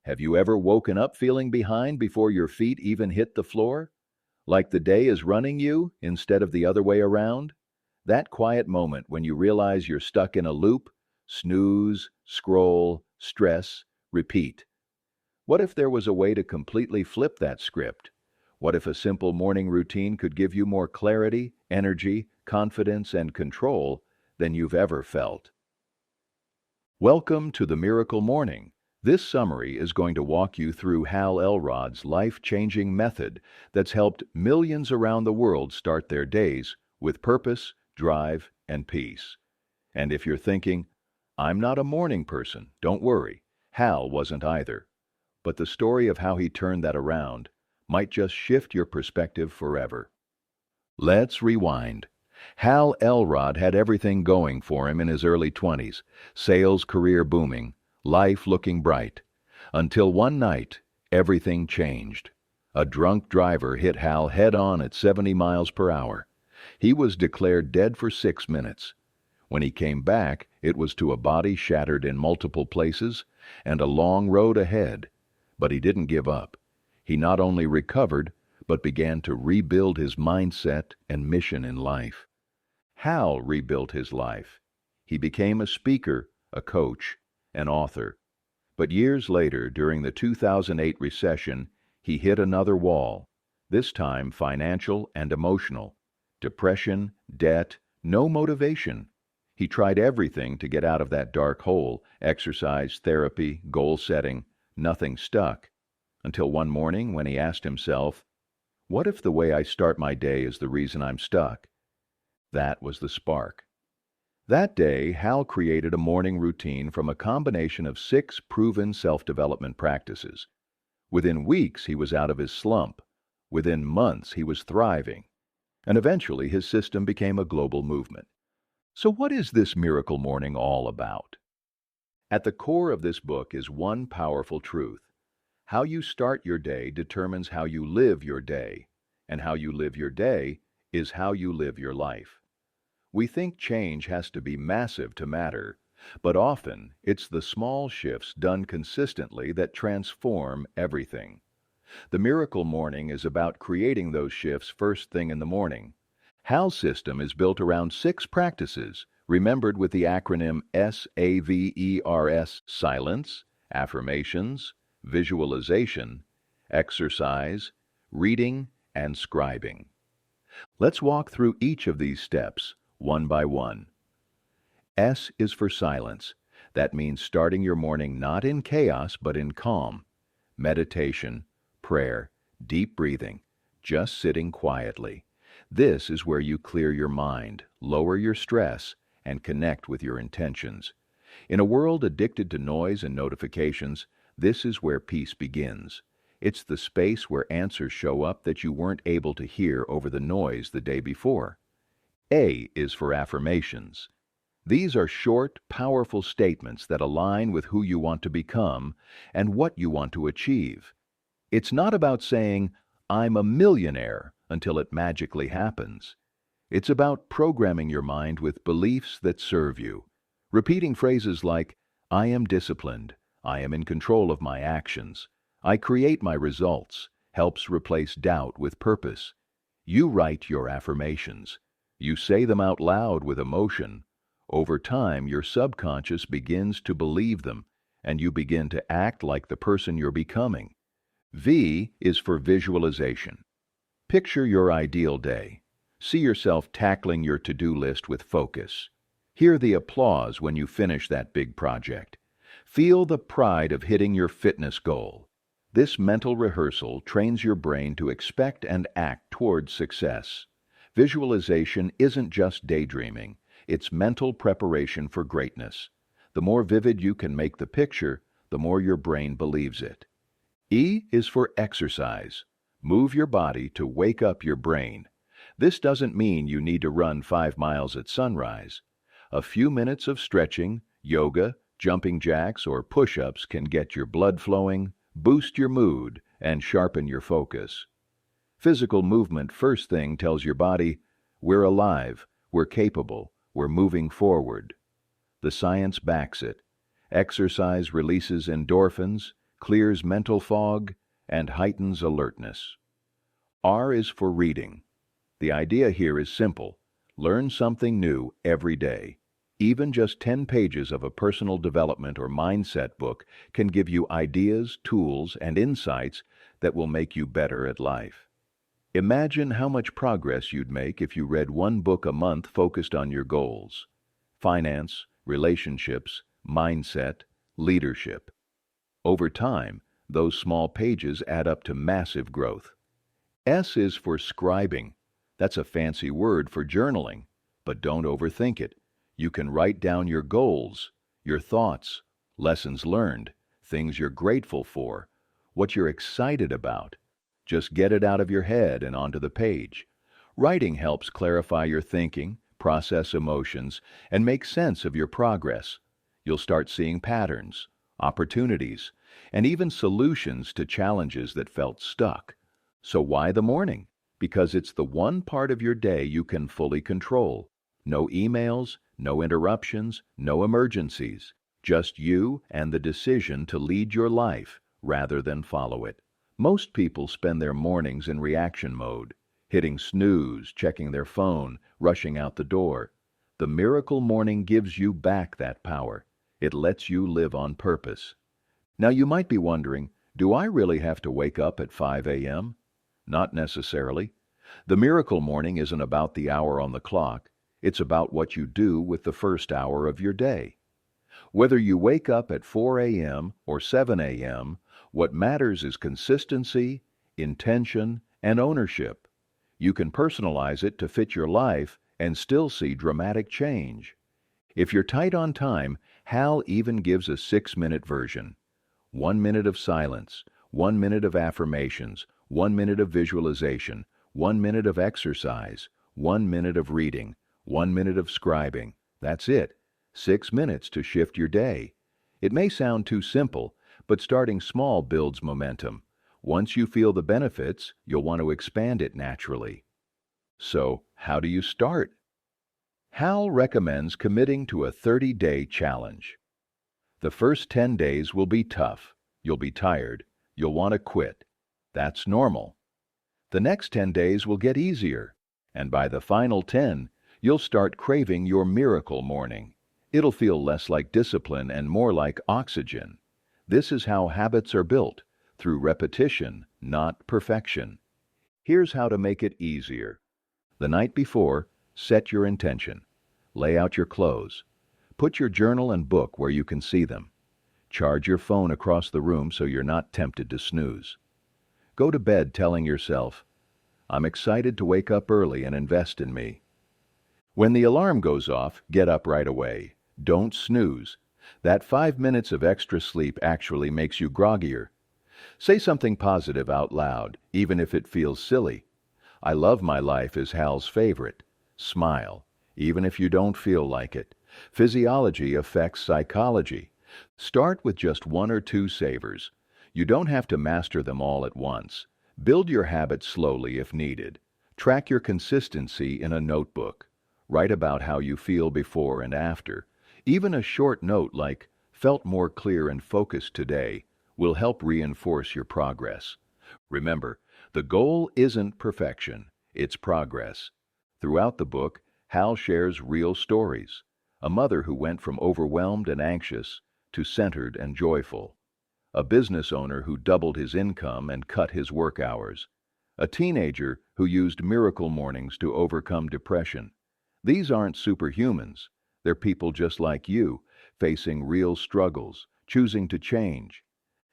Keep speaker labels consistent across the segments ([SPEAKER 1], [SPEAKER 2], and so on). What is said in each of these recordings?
[SPEAKER 1] Have you ever woken up feeling behind before your feet even hit the floor? Like the day is running you instead of the other way around? That quiet moment when you realize you're stuck in a loop, snooze, scroll, stress, repeat. What if there was a way to completely flip that script? What if a simple morning routine could give you more clarity, energy, confidence, and control than you've ever felt? Welcome to the Miracle Morning. This summary is going to walk you through Hal Elrod's life-changing method that's helped millions around the world start their days with purpose, drive, and peace. And if you're thinking, I'm not a morning person, don't worry. Hal wasn't either. But the story of how he turned that around might just shift your perspective forever. Let's rewind. Hal Elrod had everything going for him in his early 20s, sales career booming, life looking bright. Until one night, everything changed. A drunk driver hit Hal head-on at 70 miles per hour. He was declared dead for 6 minutes. When he came back, it was to a body shattered in multiple places and a long road ahead. But he didn't give up. He not only recovered, but began to rebuild his mindset and mission in life. Hal rebuilt his life. He became a speaker, a coach, an author. But years later, during the 2008 recession, he hit another wall, this time financial and emotional. Depression, debt, no motivation. He tried everything to get out of that dark hole, exercise, therapy, goal setting. Nothing stuck. Until one morning when he asked himself, what if the way I start my day is the reason I'm stuck? That was the spark. That day, Hal created a morning routine from a combination of 6 proven self-development practices. Within weeks, he was out of his slump. Within months, he was thriving. And eventually, his system became a global movement. So what is this miracle morning all about? At the core of this book is one powerful truth. How you start your day determines how you live your day, and how you live your day is how you live your life. We think change has to be massive to matter, but often it's the small shifts done consistently that transform everything. The miracle morning is about creating those shifts first thing in the morning. Hal's system is built around 6 practices, remembered with the acronym SAVERS: silence, affirmations, visualization, exercise, reading, and scribing. Let's walk through each of these steps, one by one. S is for silence. That means starting your morning not in chaos, but in calm. Meditation, prayer, deep breathing, just sitting quietly. This is where you clear your mind, lower your stress, and connect with your intentions. In a world addicted to noise and notifications, this is where peace begins. It's the space where answers show up that you weren't able to hear over the noise the day before. A is for affirmations. These are short, powerful statements that align with who you want to become and what you want to achieve. It's not about saying, I'm a millionaire, until it magically happens. It's about programming your mind with beliefs that serve you. Repeating phrases like, I am disciplined, I am in control of my actions, I create my results, helps replace doubt with purpose. You write your affirmations. You say them out loud with emotion. Over time, your subconscious begins to believe them, and you begin to act like the person you're becoming. V is for visualization. Picture your ideal day. See yourself tackling your to-do list with focus. Hear the applause when you finish that big project. Feel the pride of hitting your fitness goal. This mental rehearsal trains your brain to expect and act towards success. Visualization isn't just daydreaming, it's mental preparation for greatness. The more vivid you can make the picture, the more your brain believes it. E is for exercise. Move your body to wake up your brain. This doesn't mean you need to run 5 miles at sunrise. A few minutes of stretching, yoga, jumping jacks, or push-ups can get your blood flowing, boost your mood, and sharpen your focus. Physical movement first thing tells your body, we're alive, we're capable, we're moving forward. The science backs it. Exercise releases endorphins, clears mental fog, and heightens alertness. R is for reading. The idea here is simple. Learn something new every day. Even just 10 pages of a personal development or mindset book can give you ideas, tools, and insights that will make you better at life. Imagine how much progress you'd make if you read one book a month focused on your goals: finance, relationships, mindset, leadership. Over time, those small pages add up to massive growth. S is for scribing. That's a fancy word for journaling, but don't overthink it. You can write down your goals, your thoughts, lessons learned, things you're grateful for, what you're excited about. Just get it out of your head and onto the page. Writing helps clarify your thinking, process emotions, and make sense of your progress. You'll start seeing patterns, opportunities, and even solutions to challenges that felt stuck. So why the morning? Because it's the one part of your day you can fully control. No emails, no interruptions, no emergencies. Just you and the decision to lead your life rather than follow it. Most people spend their mornings in reaction mode, hitting snooze, checking their phone, rushing out the door. The miracle morning gives you back that power. It lets you live on purpose. Now you might be wondering, do I really have to wake up at 5 a.m.? Not necessarily. The miracle morning isn't about the hour on the clock. It's about what you do with the first hour of your day. Whether you wake up at 4 a.m. or 7 a.m., what matters is consistency, intention, and ownership. You can personalize it to fit your life and still see dramatic change. If you're tight on time, Hal even gives a 6-minute version. 1 minute of silence, 1 minute of affirmations, 1 minute of visualization, 1 minute of exercise, 1 minute of reading, 1 minute of scribing. That's it. 6 minutes to shift your day. It may sound too simple, but starting small builds momentum. Once you feel the benefits, you'll want to expand it naturally. So, how do you start? Hal recommends committing to a 30-day challenge. The first 10 days will be tough. You'll be tired. You'll want to quit. That's normal. The next 10 days will get easier, and by the final 10, you'll start craving your miracle morning. It'll feel less like discipline and more like oxygen. This is how habits are built, through repetition, not perfection. Here's how to make it easier. The night before, set your intention. Lay out your clothes. Put your journal and book where you can see them. Charge your phone across the room so you're not tempted to snooze. Go to bed telling yourself, "I'm excited to wake up early and invest in me." When the alarm goes off, get up right away. Don't snooze. That 5 minutes of extra sleep actually makes you groggier. Say something positive out loud, even if it feels silly. "I love my life" is Hal's favorite. Smile, even if you don't feel like it. Physiology affects psychology. Start with just 1 or 2 savers. You don't have to master them all at once. Build your habits slowly if needed. Track your consistency in a notebook. Write about how you feel before and after. Even a short note like, "Felt more clear and focused today," will help reinforce your progress. Remember, the goal isn't perfection, it's progress. Throughout the book, Hal shares real stories. A mother who went from overwhelmed and anxious to centered and joyful. A business owner who doubled his income and cut his work hours. A teenager who used miracle mornings to overcome depression. These aren't superhumans. They're people just like you, facing real struggles, choosing to change.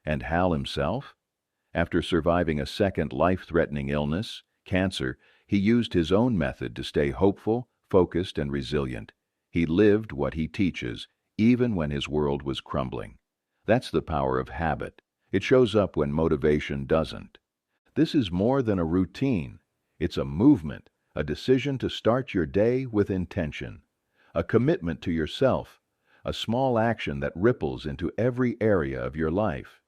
[SPEAKER 1] And Hal himself? After surviving a second life-threatening illness, cancer, he used his own method to stay hopeful, focused, and resilient. He lived what he teaches, even when his world was crumbling. That's the power of habit. It shows up when motivation doesn't. This is more than a routine. It's a movement, a decision to start your day with intention. A commitment to yourself, a small action that ripples into every area of your life.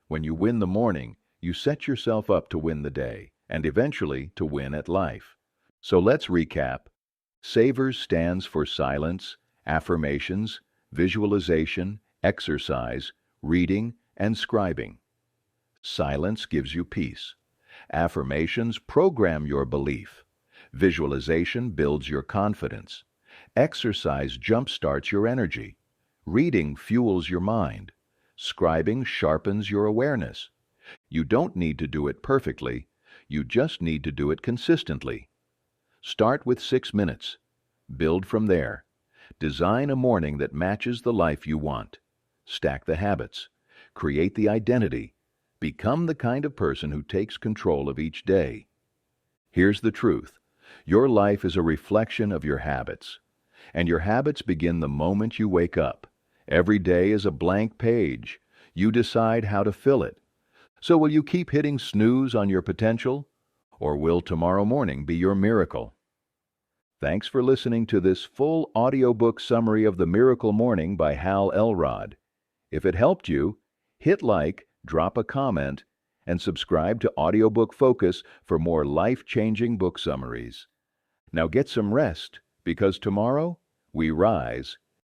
[SPEAKER 1] When you win the morning, you set yourself up to win the day, and eventually to win at life. So let's recap. SAVERS stands for silence, affirmations, visualization, exercise, reading, and scribing. Silence gives you peace. Affirmations program your belief. Visualization builds your confidence. Exercise jumpstarts your energy. Reading fuels your mind. Scribing sharpens your awareness. You don't need to do it perfectly. You just need to do it consistently. Start with 6 minutes. Build from there. Design a morning that matches the life you want. Stack the habits. Create the identity. Become the kind of person who takes control of each day. Here's the truth. Your life is a reflection of your habits. And your habits begin the moment you wake up. Every day is a blank page. You decide how to fill it. So will you keep hitting snooze on your potential? Or will tomorrow morning be your miracle? Thanks for listening to this full audiobook summary of The Miracle Morning by Hal Elrod. If it helped you, hit like, drop a comment, and subscribe to Audiobook Focus for more life-changing book summaries. Now get some rest, because tomorrow we rise